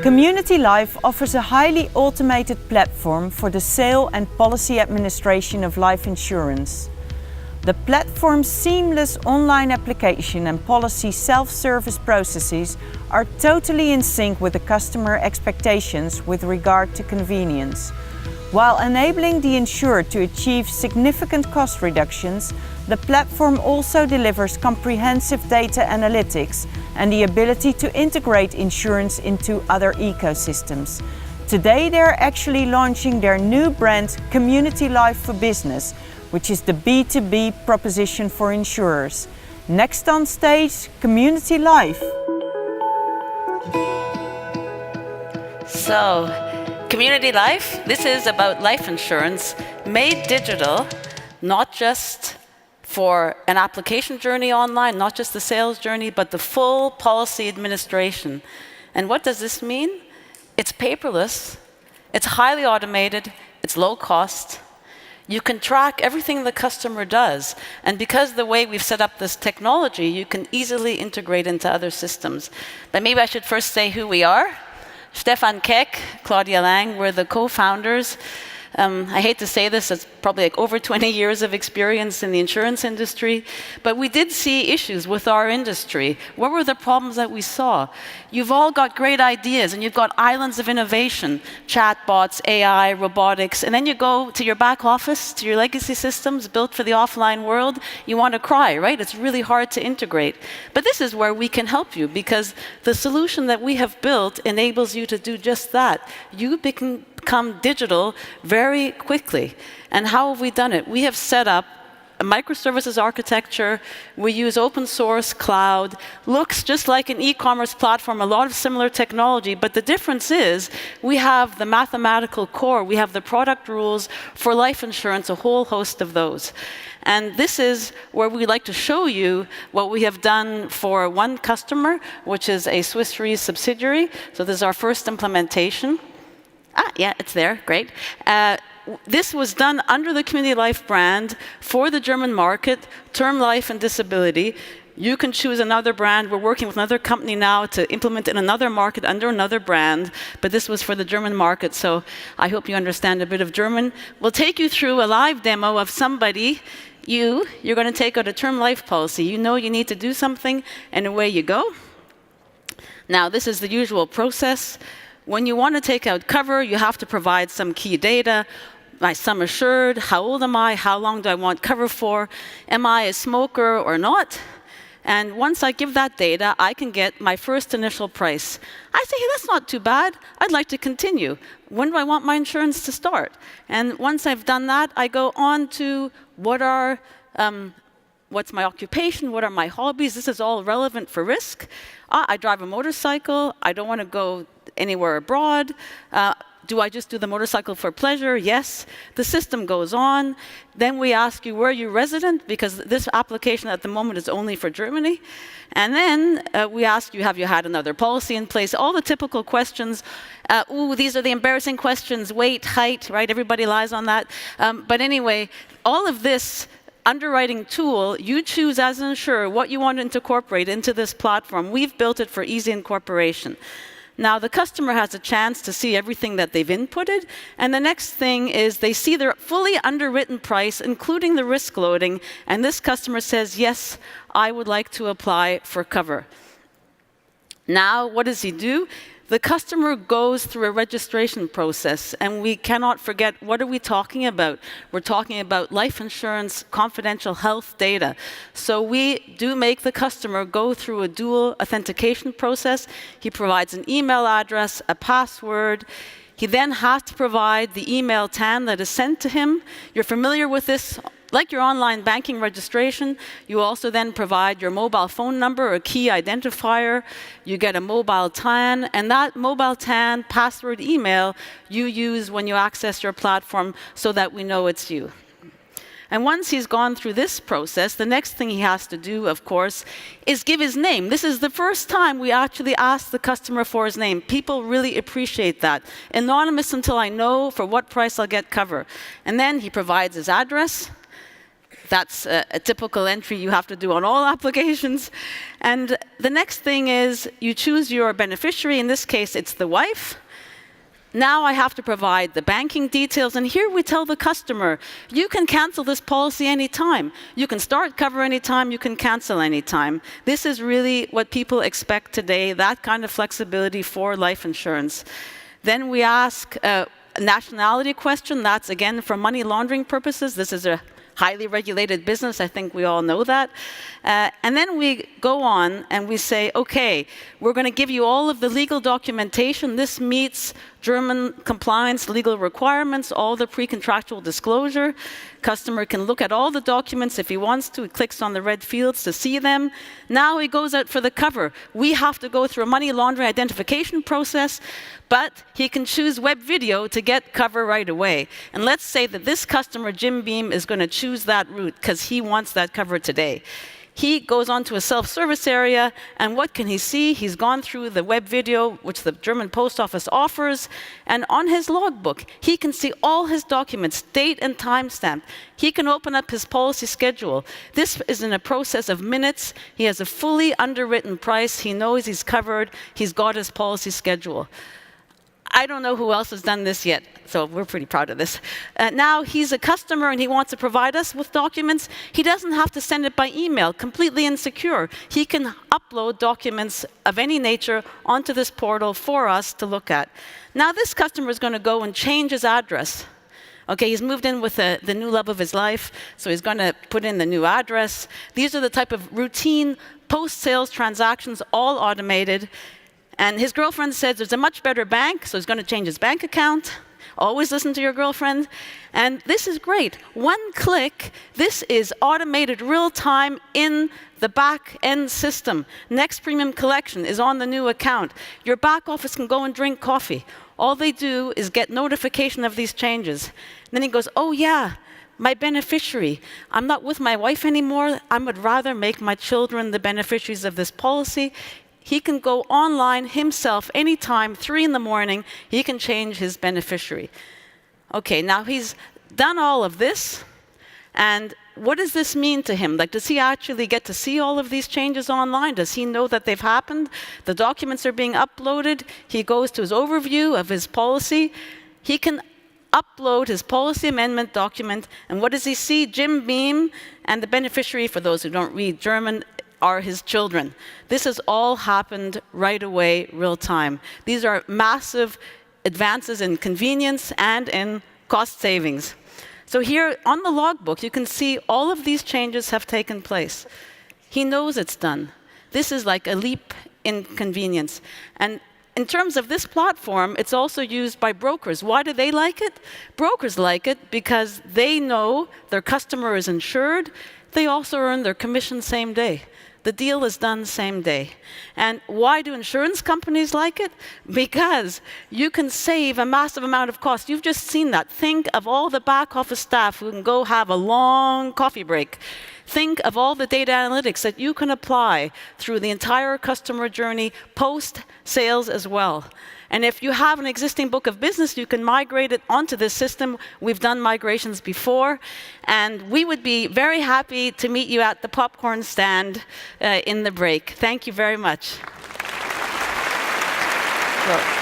Community Life offers a highly automated platform for the sale and policy administration of life insurance. The platform's seamless online application and policy self-service processes are totally in sync with the customer expectations with regard to convenience. While enabling the insured to achieve significant cost reductions, the platform also delivers comprehensive data analytics and the ability to integrate insurance into other ecosystems. Today they are actually launching their new brand Community Life for Business, which is the B2B proposition for insurers. Next on stage, Community Life. So, Community Life, this is about life insurance made digital, not just for an application journey online, not just the sales journey, but the full policy administration. And what does this mean? It's paperless, it's highly automated, it's low cost. You can track everything the customer does. And because the way we've set up this technology, you can easily integrate into other systems. But maybe I should first say who we are. Stefan Keck, Claudia Lang, we're the co-founders. I hate to say this, it's probably like over 20 years of experience in the insurance industry, but we did see issues with our industry. What were the problems that we saw? You've all got great ideas and you've got islands of innovation, chatbots, AI, robotics, and then you go to your back office, to your legacy systems built for the offline world, you want to cry, right? It's really hard to integrate. But this is where we can help you because the solution that we have built enables you to do just that. You become digital very quickly. And how have we done it? We have set up a microservices architecture. We use open source cloud. Looks just like an e-commerce platform, a lot of similar technology, but the difference is we have the mathematical core, we have the product rules for life insurance, a whole host of those. And this is where we like to show you what we have done for one customer, which is a Swiss Re subsidiary. So this is our first implementation. Yeah, it's there, great. This was done under the Community Life brand for the German market, term life and disability. You can choose another brand. We're working with another company now to implement in another market under another brand, but this was for the German market, so I hope you understand a bit of German. We'll take you through a live demo of somebody. You're going to take out a term life policy. You know you need to do something, and away you go. Now, this is the usual process. When you want to take out cover, you have to provide some key data. My sum assured, how old am I, how long do I want cover for, am I a smoker or not? And once I give that data, I can get my first initial price. I say, hey, that's not too bad. I'd like to continue. When do I want my insurance to start? And once I've done that, I go on to what's my occupation, what are my hobbies? This is all relevant for risk. I drive a motorcycle. I don't want to go anywhere abroad. Do I just do the motorcycle for pleasure? Yes. The system goes on. Then we ask you, where are you resident? Because this application at the moment is only for Germany. And then we ask you, have you had another policy in place? All the typical questions. These are the embarrassing questions. Weight, height, right? Everybody lies on that. But anyway, all of this underwriting tool, you choose as an insurer what you want to incorporate into this platform. We've built it for easy incorporation. Now, the customer has a chance to see everything that they've inputted, and the next thing is they see their fully underwritten price, including the risk loading, and this customer says, yes, I would like to apply for cover. Now, what does he do? The customer goes through a registration process, and we cannot forget, what are we talking about? We're talking about life insurance, confidential health data. So we do make the customer go through a dual authentication process. He provides an email address, a password. He then has to provide the email TAN that is sent to him. You're familiar with this. Like your online banking registration, you also then provide your mobile phone number or key identifier. You get a mobile TAN, and that mobile TAN password email you use when you access your platform so that we know it's you. And once he's gone through this process, the next thing he has to do, of course, is give his name. This is the first time we actually ask the customer for his name. People really appreciate that. Anonymous until I know for what price I'll get cover. And then he provides his address. That's a typical entry you have to do on all applications. And the next thing is you choose your beneficiary. In this case, it's the wife. Now I have to provide the banking details, and here we tell the customer, you can cancel this policy anytime. You can start cover anytime, you can cancel anytime. This is really what people expect today, that kind of flexibility for life insurance. Then we ask a nationality question. That's, again, for money laundering purposes. This is a highly regulated business. I think we all know that. And then we go on and we say, okay, we're going to give you all of the legal documentation. This meets German compliance legal requirements, all the pre-contractual disclosure. Customer can look at all the documents if he wants to. He clicks on the red fields to see them. Now he goes out for the cover. We have to go through a money laundering identification process, but he can choose web video to get cover right away. And let's say that this customer, Jim Beam, is going to choose that route because he wants that cover today. He goes on to a self-service area, and what can he see? He's gone through the web video, which the German post office offers, and on his logbook, he can see all his documents, date and timestamp. He can open up his policy schedule. This is in a process of minutes. He has a fully underwritten price. He knows he's covered. He's got his policy schedule. I don't know who else has done this yet, so we're pretty proud of this. Now he's a customer and he wants to provide us with documents. He doesn't have to send it by email, completely insecure. He can upload documents of any nature onto this portal for us to look at. Now this customer is going to go and change his address. Okay, he's moved in with the new love of his life, so he's going to put in the new address. These are the type of routine post-sales transactions, all automated. And his girlfriend says there's a much better bank, so he's going to change his bank account. Always listen to your girlfriend. And this is great. One click, this is automated real-time in the back-end system. Next premium collection is on the new account. Your back office can go and drink coffee. All they do is get notification of these changes. And then he goes, oh yeah, my beneficiary. I'm not with my wife anymore. I would rather make my children the beneficiaries of this policy. He can go online himself anytime, 3 in the morning, he can change his beneficiary. Okay, now he's done all of this, and what does this mean to him? Like, does he actually get to see all of these changes online? Does he know that they've happened? The documents are being uploaded. He goes to his overview of his policy. He can upload his policy amendment document, and what does he see? Jim Beam and the beneficiary, for those who don't read German, are his children. This has all happened right away, real time. These are massive advances in convenience and in cost savings. So here on the logbook, you can see all of these changes have taken place. He knows it's done. This is like a leap in convenience. And in terms of this platform, it's also used by brokers. Why do they like it? Brokers like it because they know their customer is insured. They also earn their commission same day. The deal is done same day. And why do insurance companies like it? Because you can save a massive amount of cost. You've just seen that. Think of all the back office staff who can go have a long coffee break. Think of all the data analytics that you can apply through the entire customer journey, post-sales as well. And if you have an existing book of business, you can migrate it onto this system. We've done migrations before. And we would be very happy to meet you at the popcorn stand in the break. Thank you very much. Well,